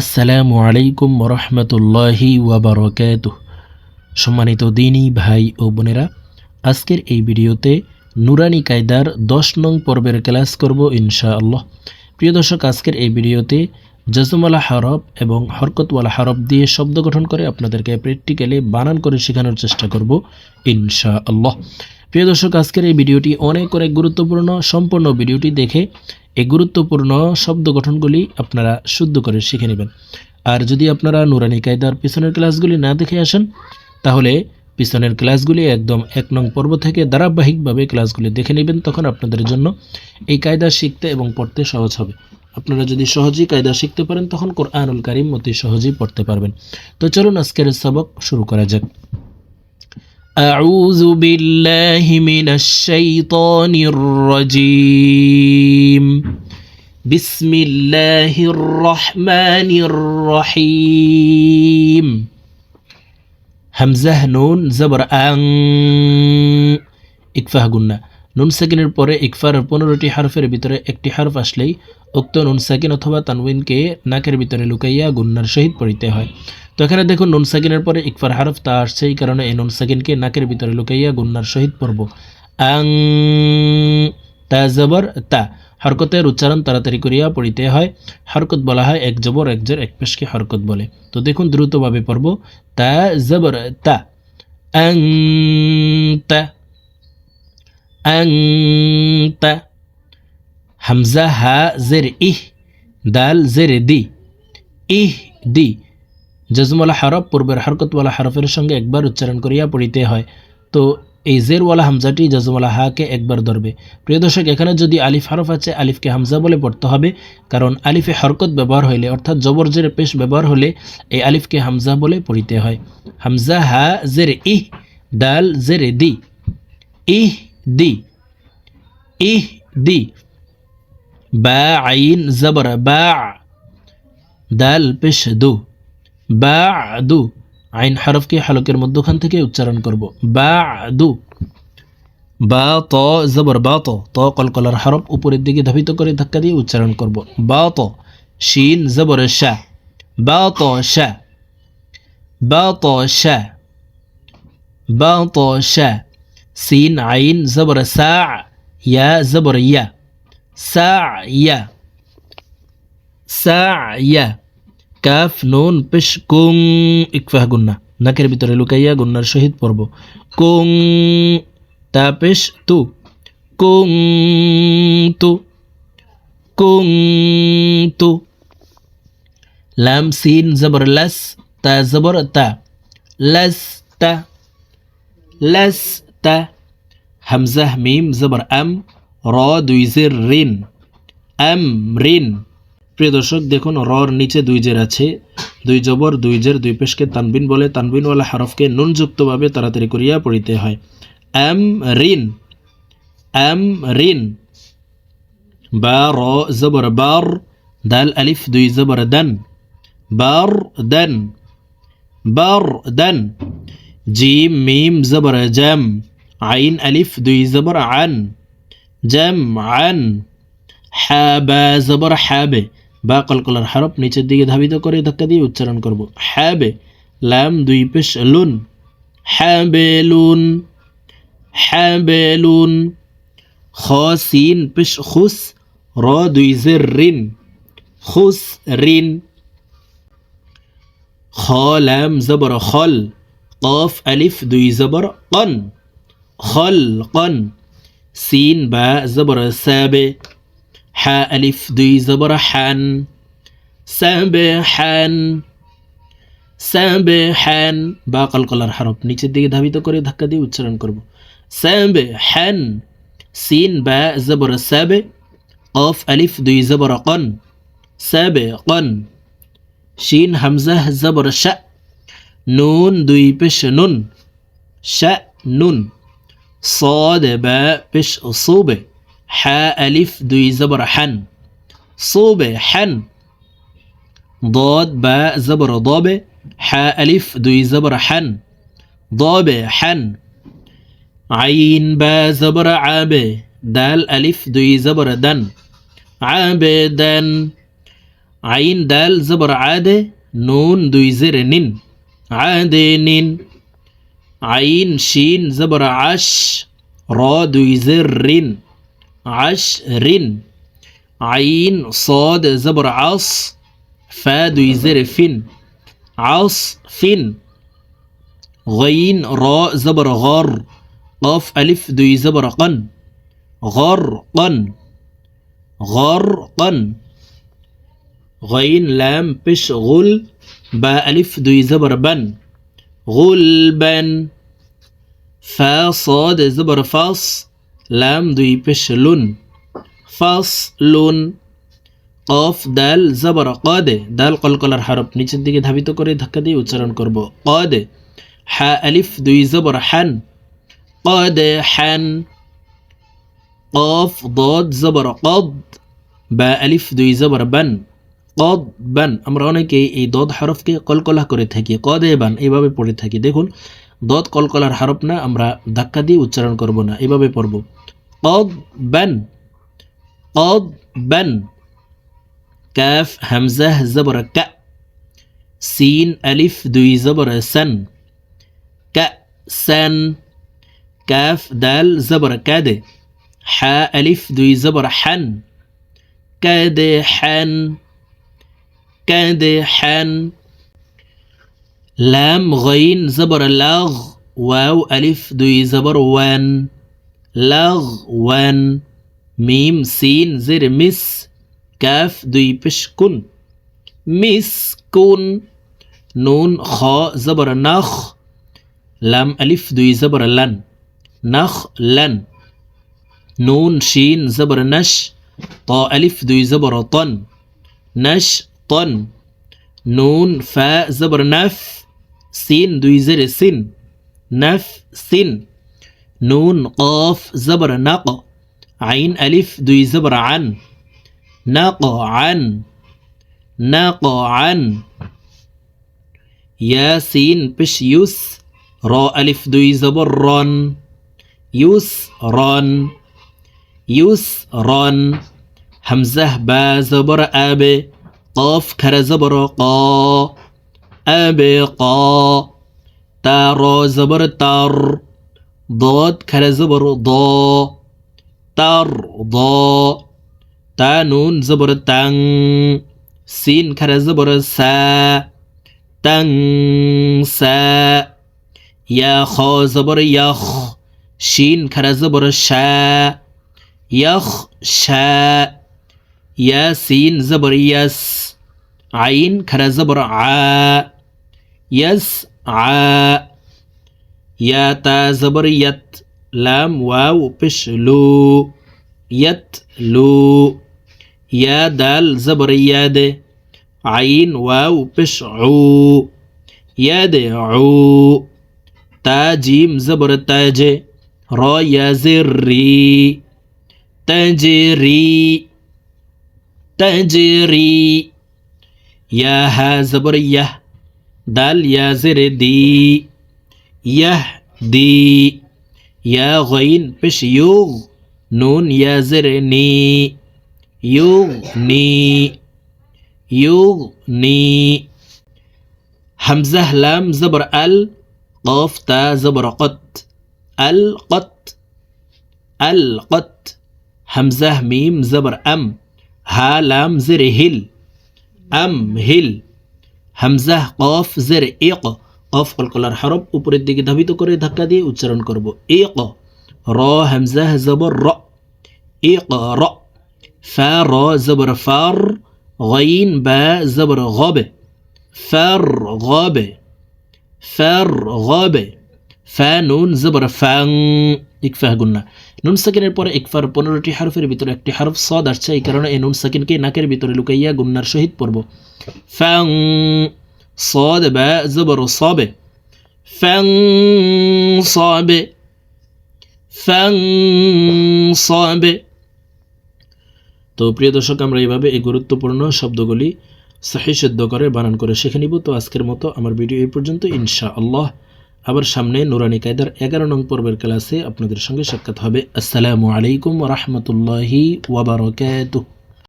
আসসালামু আলাইকুম ওরহমতুল্লাহি ওয়াবারাকাতুহু। সম্মানিত দিনী ভাই ও বোনেরা, আজকের এই ভিডিওতে নুরানি কায়দার 10 নং পর্বের ক্লাস করব ইনশাআল্লাহ। প্রিয় দর্শক, আজকের এই ভিডিওতে জজমওয়ালা হরফ এবং হরকতওয়ালা হরফ দিয়ে শব্দ গঠন করে আপনাদেরকে প্র্যাকটিক্যালি বানান করে শেখানোর চেষ্টা করব ইনশাআল্লাহ। প্রিয় দর্শক, আজকের এই ভিডিওটি অনেক গুরুত্বপূর্ণ। সম্পূর্ণ ভিডিওটি দেখে এই গুরুত্বপূর্ণ শব্দ গঠনগুলি আপনারা শুদ্ধ করে শিখে নেবেন। আর যদি আপনারা নুরানি কায়দার পিছনের ক্লাসগুলি না দেখে আসেন, তাহলে পিছনের ক্লাসগুলি একদম 1 নং পর্ব থেকে ধারাবাহিকভাবে ক্লাসগুলি দেখে নেবেন। তখন আপনাদের জন্য এই কায়দা শিখতে এবং পড়তে সহজ হবে। আপনারা যদি সহজেই কায়দা শিখতে পারেন, তখন কোরআনুল কারীম অতি সহজেই পড়তে পারবেন। তো চলুন আজকের সবক শুরু করা যাক। আউযু বিল্লাহি মিনাশ শাইতানির রাজীম। বিসমিল্লাহির রহমানির রহিম। হামজাহ নুন জবর আং, ইকফাহ গুন্না। নুন সাকিনের পরে ইকফার 15টি হারফের ভিতরে একটি হারফ আসলেই উক্ত নুন সাকিন অথবা তানউইনকে নাকের ভিতরে লুকাইয়া গুন্নার সহিত পড়িতে হয়। তো এখানে দেখুন, নুন সাকিনের পরে ইকফার হারফ তা আসছে, এই কারণে এই নুন সাকিনকে নাকের ভিতরে লুকাইয়া গুন্নার সহিত পড়ব। আং, তা জবর তা। হরকতের উচ্চারণ তাড়াতাড়ি করিয়া পড়িতে হয়। হরকত বলা হয় এক জবর এক জের এক পেশকে হরকত বলে। তো দেখুন, দ্রুতভাবে পড়ব। তা জবর তা, আং তা, আং তা। হামজা হা জের ইহ, দাল জের দি, ইহ দি। জজমওয়ালা হরফ পূর্বের হরকতওয়ালা হরফের সঙ্গে একবার উচ্চারণ করিয়া পড়িতে হয়। তো এই জেরওয়ালা হামজাটি জজমওয়ালা হাকে একবার ধরবে। প্রিয় দর্শক, এখানে যদি আলিফ হরফ আছে, আলিফকে হামজা বলে পড়তে হবে, কারণ আলিফে হরকত ব্যবহার হইলে অর্থাৎ জবর জের পেশ ব্যবহার হলে এই আলিফকে হামজা বলে পড়িতে হয়। হামজা হা জের ইহ, দাল জের দি, ইহ দি, ইহ দি। বা আইন জবর বা, দাল পেশ দু, বা দু। আইন হরফকে হালকের মধ্যখান থেকে উচ্চারণ করব, বা দু। বা ত জবর বা ত, কলকলার হরফ উপরের দিকে ধাবিত করে ধাক্কা দিয়ে উচ্চারণ করব, বা ত। শিন জবর শা, বা ত শা, বা ত শা, বা ত শা। সিন আইন জবর সা, ইয়া জবর ইয়া, সা ইয়া, সা ইয়া। কাফ নুন পেশ কুং, ইকফাহ গুন্না, নাকের ভিতরে লুকাইয়া গুন্নার সহিত পড়ব। কুং, তা পেশ তু, কুং তু, কুং তু। লাম সিন জবর লাস, তা জবর তা, লাস তা, লাস তা। হামজাহ মিম জবর আম, র দুই জের রিন, আম রিন। প্রিয় দর্শক, দেখুন রর নিচে দুই জের আছে, দুই জবর দুই জের দুই পেশকে তানবিন বলে। তানবিনওয়ালা হরফকে নুনযুক্তভাবে তাড়াতাড়ি করিয়া পড়িতে হয়। আম রিন, আম রিন। বা র জবর বার, দাল আলিফ দুই জবর দান, বার দান, বার দান। জিম মিম জবর জাম, আইন আলিফ দুই জবর আন, জাম আন। হা বা জবর হাবে, বা কলকলার হরফ নিচের দিকে ধাবিত করে ধাক্কা দিয়ে উচ্চারণ করব, হাবে। লাম দুই পেশ লুন, হাবেলুন, হাবেলুন। খ সিন পেশ খুস, র দুই জের রিন, খুস রিন। খ লাম জবর খল, কফ আলিফ দুই জবর কন, খল কন। সিন বা জবর সাবে, হা আলিফ দুই জবর হান, সাবে হান, সাবে হান। বা কলকলার হরফ নিচের দিকে ধাবিত করে ধাক্কা দিয়ে উচ্চারণ করব, সাবে হান। সিন বা জবর সাবে, কফ আলিফ দুই জবর কন, সাবে কন। শিন হামজাহ জবর শা, নুন দুই পেশ নুন, শা নুন। صاد با পেশ صوبه, হা আলিফ দুই জবর হান, صوبه حن. ضاد با زبر ضابه, حا ألف দুই زبر حن, ضابه حن. عين با زبر عابه, دال ألف দুই زبر دن, عابدن. আইন দাল জবর আদে নুন দুই জের নিন আদে নিন আইন শিন জবর আশ র দুই জের রিন আশ রিন আইন صاد জবর আস ফা দুই জের ফিন আস ফিন غين را زبر غر قاف ألف দুই زبر قن غرقا غرقا غين لام بش غل با ألف দুই زبر بن غلبا فا صاد زبر فاص لام দুই بش لن فصل قاف دال زبر قاد دال কলকলার হরফ নিচের দিকে ধাবিত করে ধাক্কা দিয়ে উচ্চারণ করব قاد حا ألف দুই زبر حن قاد حن قاف ضاد زبر قض با ألف দুই زبر بن قض بن আমরা অনেকেই এই দদ হরফকে কলকলা করে থাকি কদে বান এইভাবে পড়ে থাকি দেখুন দদ কলকলার হরফ না আমরা ধাক্কা দিয়ে উচ্চারণ করব না এইভাবে পড়ব قض بن قض بن كاف همزة زبر ك سين ألف দুই زبر سن كأسا كاف دال زبر كاد حا ألف دوي زبر حن كادحا كادحا لام غين زبر لاغ واو ألف دوي زبر وان لاغ وان ميم سين زر مس كاف دوي بشكن مسكن نون خا زبر نخ لام ألف دوي زبر لن نخ لن نون شين زبر نش طا ألف دوي زبر طن نش طن نون فاء زبر نف سين دوي زر سن نف سن نون قاف زبر نق عين ألف دوي زبر عن نق عن نق عن يا سين بش يس را ألف دوي زبر رن يسرا يسرا همزة با زبر أب قاف كر زبر قا أبقى تا را زبر تر ضاد كر زبر ضا تر ضا تا نون زبر تن سين كر زبر سا تنسى يا خا زبر يخ شين كر زبر شا يخشى يا سين زبر يس عين كر زبر عا يسعى يا تا زبر يت لام واو بش لو يتلو يا دال زبر يد عين واو بش عو يدعو تا جيم زبر تاج را يا زري تجري تجري يا ها زبر يه دال يا زر دي يهدي يا غين بش يوغ نون يا زرني يغني يغني همزة لام زبر ال قاف تا زبر قط القط القط همزة ميم زبر أم ها لام زر هل أم هل همزة قاف زر إق قاف কলকলার হরফ উপরের দিকে ধাবিত করে ধাক্কা দিয়ে উচ্চারণ করব إق را همزة زبر ر إق ر فا را زبر فار غين با زبر غب فرغب فرغب ফা নুন জবর ফাং ইকফা গুন্না নুন সাকিনের পরে ইকফার 15টি হরফের ভিতরে একটি হরফ সাদ আসছে এই কারণে এই নুন সাকিনকে নাকের ভিতরে লুকাইয়া গুন্নার সহিত পড়ব ফাং সাদ বা জবর সাবে ফাং সাবে ফাং সাবে তো প্রিয় দর্শক আমরা এইভাবে এই গুরুত্বপূর্ণ শব্দগুলি সহিহ শুদ্ধ করে বানান করে শিখে নিব তো আজকের মতো আমার ভিডিও এই পর্যন্ত ইনশাআল্লাহ আবার সামনে নুরানি কায়দার 11 নং পর্বের ক্লাসে আপনাদের সঙ্গে সাক্ষাৎ হবে আসসালামু আলাইকুম ওয়া রাহমাতুল্লাহি ওয়া বারাকাতুহু